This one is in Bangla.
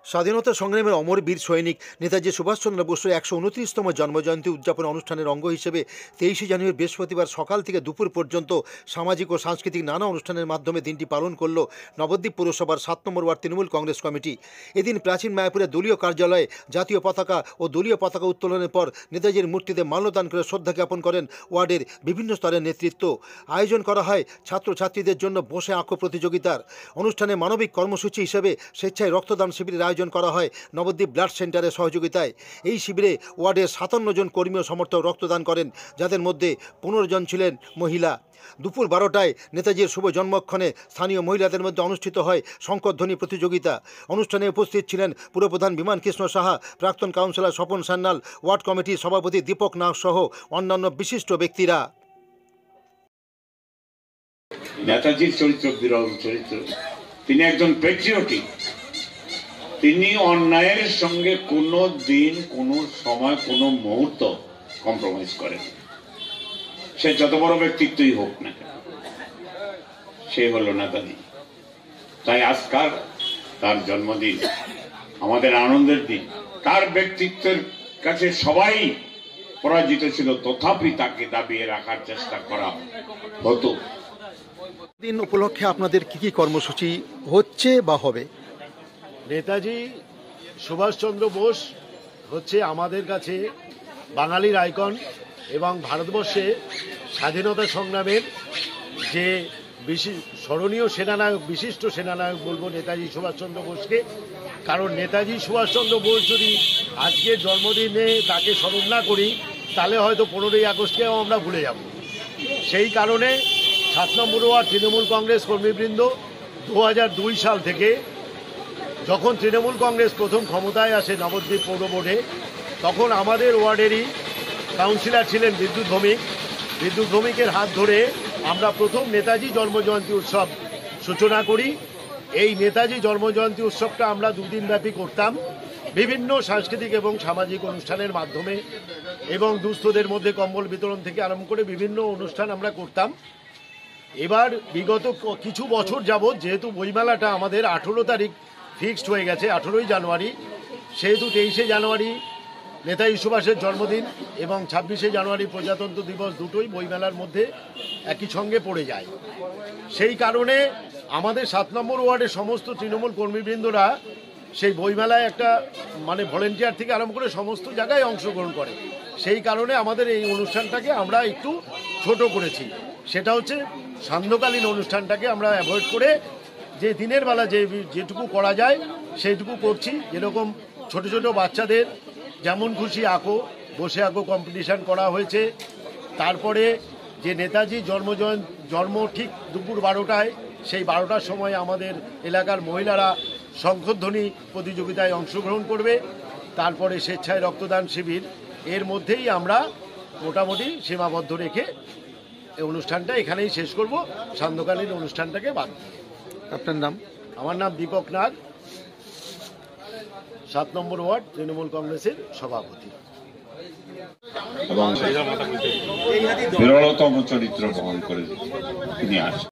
স্বাধীনতা সংগ্রামের অমর বীর সৈনিক নেতাজি সুভাষচন্দ্র বসুর ১২৯তম জন্মজয়ন্তী উদযাপন অনুষ্ঠানের অঙ্গ হিসেবে ২৩শে জানুয়ারি বৃহস্পতিবার সকাল থেকে দুপুর পর্যন্ত সামাজিক ও সাংস্কৃতিক নানা অনুষ্ঠানের মাধ্যমে দিনটি পালন করল নবদ্বীপ পৌরসভার ৭ নম্বর ওয়ার্ড তৃণমূল কংগ্রেস কমিটি। এদিন প্রাচীন মায়াপুরের দলীয় কার্যালয়ে জাতীয় পতাকা ও দলীয় পতাকা উত্তোলনের পর নেতাজির মূর্তিতে মাল্যদান করে শ্রদ্ধা জ্ঞাপন করেন ওয়ার্ডের বিভিন্ন স্তরের নেতৃত্ব। আয়োজন করা হয় ছাত্রছাত্রীদের জন্য বসে আঁকো প্রতিযোগিতার। অনুষ্ঠানে মানবিক কর্মসূচি হিসেবে স্বেচ্ছায় রক্তদান শিবিরের আয়োজন করা হয় নবদ্বীপ ব্লাড সেন্টারের সহযোগিতায়। এই শিবিরে ওয়ার্ডের ৫৭ জন কর্মী ও সমর্থক রক্তদান করেন, যাদের মধ্যে ১৫ জন ছিলেন মহিলা। দুপুর ১২টায় নেতাজির শুভ জন্মক্ষণে স্থানীয় মহিলাদের মধ্যে অনুষ্ঠিত হয় শঙ্করধ্বনি প্রতিযোগিতা। অনুষ্ঠানে উপস্থিত ছিলেন পুরপ্রধান বিমান কৃষ্ণ সাহা, প্রাক্তন কাউন্সিলর স্বপন সান্যাল, ওয়ার্ড কমিটির সভাপতি দীপক নাগ সহ অন্যান্য বিশিষ্ট ব্যক্তিরা। নেতাজির চরিত্র বিরল চরিত্র। তিনি একজন প্যাট্রিয়টিক। তিনি অন্যায়ের সঙ্গে কোনো দিন, কোনো সময়, কোনো মুহূর্ত কম্প্রোমাইজ করেন। সে যত বড় ব্যক্তিত্বই হোক না, সে হলো নেতাজি। তাই আজকাল তার জন্মদিন আমাদের আনন্দের দিন। তার ব্যক্তিত্বের কাছে সবাই পরাজিত ছিল, তথাপি তাকে দাবিয়ে রাখার চেষ্টা করা হতো। দিন উপলক্ষে আপনাদের কি কি কর্মসূচি হচ্ছে বা হবে? নেতাজি সুভাষচন্দ্র বোস হচ্ছে আমাদের কাছে বাঙালির আইকন এবং ভারতবর্ষে স্বাধীনতা সংগ্রামের যে স্মরণীয় সেনানায়ক, বিশিষ্ট সেনানায়ক বলবো নেতাজি সুভাষচন্দ্র বোসকে। কারণ নেতাজি সুভাষচন্দ্র বোস যদি আজকের জন্মদিনে তাকে স্মরণ না করি, তাহলে হয়তো 15ই আগস্টকেও আমরা ভুলে যাব। সেই কারণে ৭ নম্বর ওয়ার্ড তৃণমূল কংগ্রেস কর্মীবৃন্দ ২০০২ সাল থেকে, যখন তৃণমূল কংগ্রেস প্রথম ক্ষমতায় আসে নবদ্বীপ পৌর বোর্ডে, তখন আমাদের ওয়ার্ডেরই কাউন্সিলর ছিলেন বিদ্যুৎ ভৌমিক। বিদ্যুৎ ভৌমিকের হাত ধরে আমরা প্রথম নেতাজি জন্মজয়ন্তী উৎসব সূচনা করি। এই নেতাজি জন্মজয়ন্তী উৎসবটা আমরা 2 দিন ব্যাপী করতাম বিভিন্ন সাংস্কৃতিক এবং সামাজিক অনুষ্ঠানের মাধ্যমে, এবং দুস্থদের মধ্যে কম্বল বিতরণ থেকে আরম্ভ করে বিভিন্ন অনুষ্ঠান আমরা করতাম। এবার বিগত কিছু বছর যাবৎ যেহেতু বইমেলাটা আমাদের 18 তারিখ ফিক্সড হয়ে গেছে, 18ই জানুয়ারি, সেহেতু 23শে জানুয়ারি নেতাজি সুভাষের জন্মদিন এবং 26শে জানুয়ারি প্রজাতন্ত্র দিবস দুটোই বইমেলার মধ্যে একই সঙ্গে পড়ে যায়। সেই কারণে আমাদের 7 নম্বর ওয়ার্ডের সমস্ত তৃণমূল কর্মীবৃন্দরা সেই বইমেলায় একটা ভলেন্টিয়ার থেকে আরম্ভ করে সমস্ত জায়গায় অংশগ্রহণ করে। সেই কারণে আমাদের এই অনুষ্ঠানটাকে আমরা একটু ছোট করেছি। সেটা হচ্ছে সান্ধ্যকালীন অনুষ্ঠানটাকে আমরা অ্যাভয়েড করে যে দিনের বেলা যেটুকু করা যায় সেইটুকু করছি। যেরকম ছোট ছোট বাচ্চাদের যেমন খুশি বসে আঁকো কম্পিটিশান করা হয়েছে। তারপরে যে নেতাজি জন্ম ঠিক দুপুর 12টায়, সেই 12টার সময় আমাদের এলাকার মহিলারা শঙ্খধ্বনি প্রতিযোগিতায় অংশগ্রহণ করবে। তারপরে স্বেচ্ছায় রক্তদান শিবির। এর মধ্যেই আমরা মোটামুটি সীমাবদ্ধ রেখে এই অনুষ্ঠানটা এখানেই শেষ করব, সান্ধ্যকালীন অনুষ্ঠানটাকে বাদ। আপনার নাম? আমার নাম দীপক নাগ, 7 নম্বর ওয়ার্ড তৃণমূল কংগ্রেসের সভাপতি। এবং বিরলতম চরিত্র বহন করে তিনি আসেন।